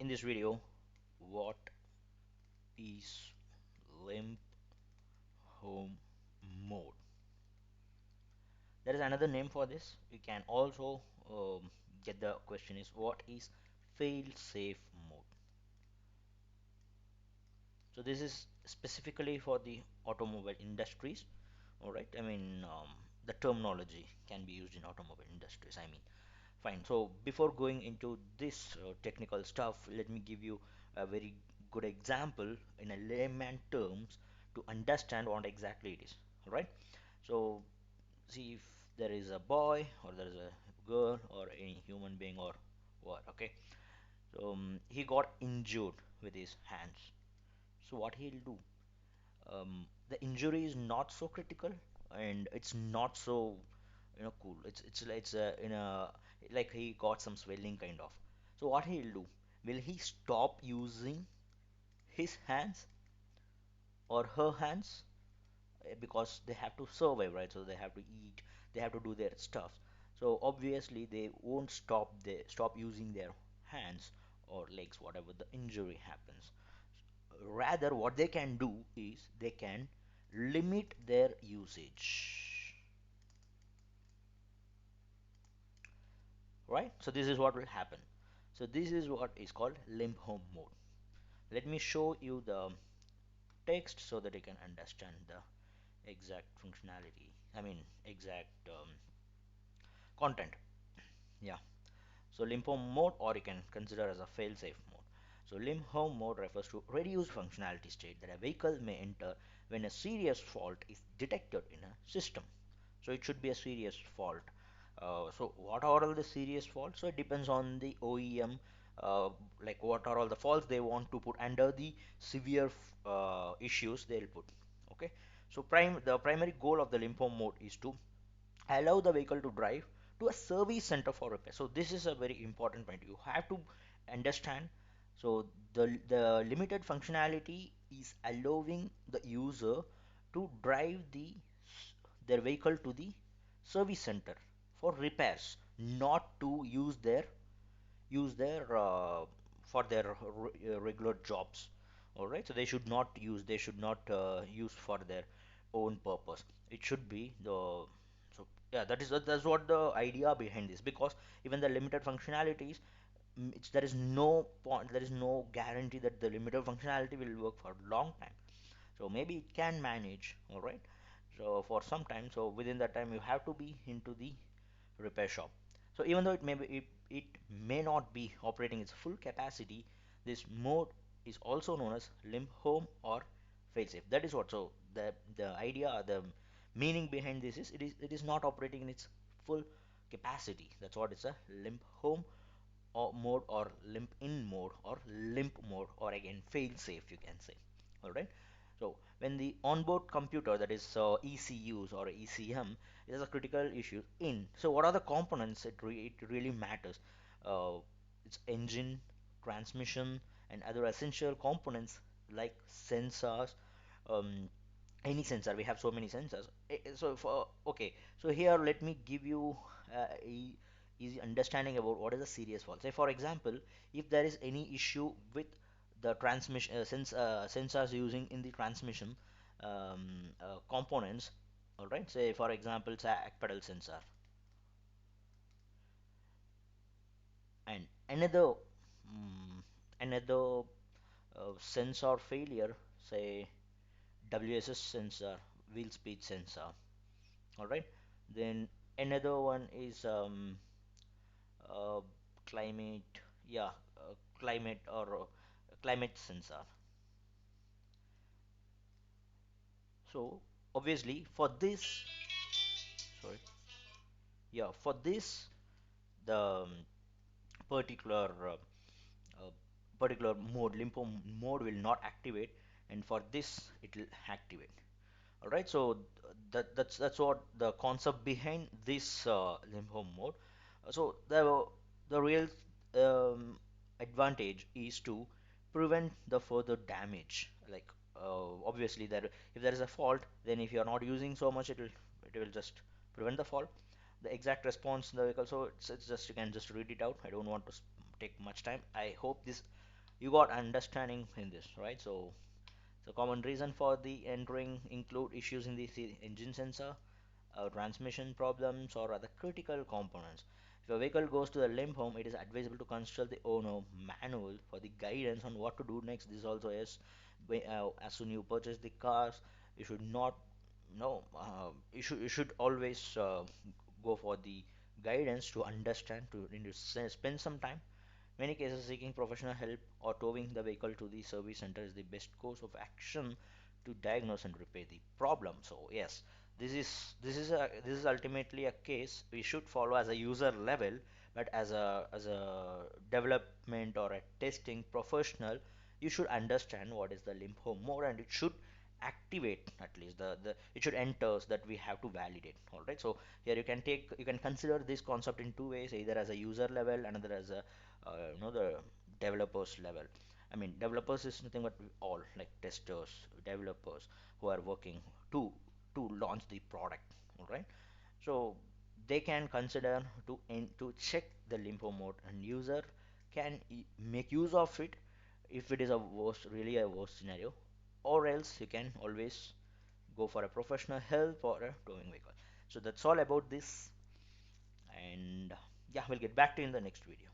In this video, what is limp home mode? There is another name for this. You can also get the question is what is fail safe mode? So this is specifically for the automobile industries. All right. I mean, the terminology can be used in automobile industries. I mean, fine. So before going into this technical stuff, let me give you a very good example in a layman terms to understand what exactly it is. All right. So see if there is a boy or there is a girl or any human being or what. Okay. So he got injured with his hands. So what he'll do? The injury is not so critical and it's not so cool. It's in a like he got some swelling kind of. So what he'll do? Will he stop using his hands or her hands? Because they have to survive, right? So they have to eat, they have to do their stuff. So obviously they won't stop using their hands or legs, whatever the injury happens. Rather, what they can do is they can limit their usage, right? So this is what will happen. So this is what is called limp home mode. Let me show you the text so that you can understand the exact functionality. I mean, exact content. Yeah. So limp home mode, or you can consider as a fail-safe mode. So limp home mode refers to reduced functionality state that a vehicle may enter when a serious fault is detected in a system. So it should be a serious fault. So what are all the serious faults? So it depends on the OEM, uh, like what are all the faults they want to put under the severe issues they'll put. Okay. So the primary goal of the limp home mode is to allow the vehicle to drive to a service center for repair. So this is a very important point. You have to understand. So the limited functionality is allowing the user to drive their vehicle to the service center for repairs, not to use their for their regular jobs. All right, so they should not use for their own purpose. It should be the so yeah, that's what the idea behind this, because even the limited functionalities, there is no point, there is no guarantee that the limited functionality will work for a long time. So maybe it can manage, all right, so for some time. So within that time you have to be into the repair shop. So even though it may not be operating its full capacity, this mode is also known as limp home or failsafe. That is what. So the idea, the meaning behind this is it is not operating in its full capacity. That's what it's a limp home or mode, or limp in mode, or limp mode, or again fail safe, you can say. All right. So when the onboard computer, that is ECUs or ECM, is a critical issue in, so what are the components? It really matters. uh, it's engine, transmission, and other essential components like sensors. um, any sensor, we have so many sensors. So for okay, so here let me give you a easy understanding about what is a serious fault. Say for example, if there is any issue with the transmission, sensors using in the transmission components. All right, say for example, it's a pedal sensor, and another sensor failure, say WSS sensor, wheel speed sensor. All right, then another one is uh, climate, yeah, climate or climate sensor. So obviously for this, sorry, yeah, for this, the particular uh, particular mode, limpo mode, will not activate, and for this it will activate. All right, so that's what the concept behind this limpo mode. So the real um, advantage is to prevent the further damage. Like obviously, there if there is a fault, then if you are not using so much, it will just prevent the fault. The exact response in the vehicle. So it's just, you can just read it out. I don't want to take much time. I hope this you got understanding in this, right? So common reason for the entering include issues in the engine sensor, transmission problems, or other critical components. If a vehicle goes to the limp home, it is advisable to consult the owner manual for the guidance on what to do next. This also is as soon you purchase the cars, you should not no you should always go for the guidance to understand to spend some time. Many cases, seeking professional help or towing the vehicle to the service center is the best course of action to diagnose and repair the problem. So yes, this is ultimately a case we should follow as a user level, but as a development or a testing professional, you should understand what is the limp home mode, and it should activate at least the it should enter that we have to validate. All right, so here you can consider this concept in two ways, either as a user level, another as a the developers level. I mean, developers is nothing but all like testers, developers who are working to launch the product. All right, so they can consider to check the limpo mode, and user can make use of it if it is a worst, really a worst scenario, or else you can always go for a professional help or a towing vehicle. So that's all about this, and yeah, we'll get back to you in the next video.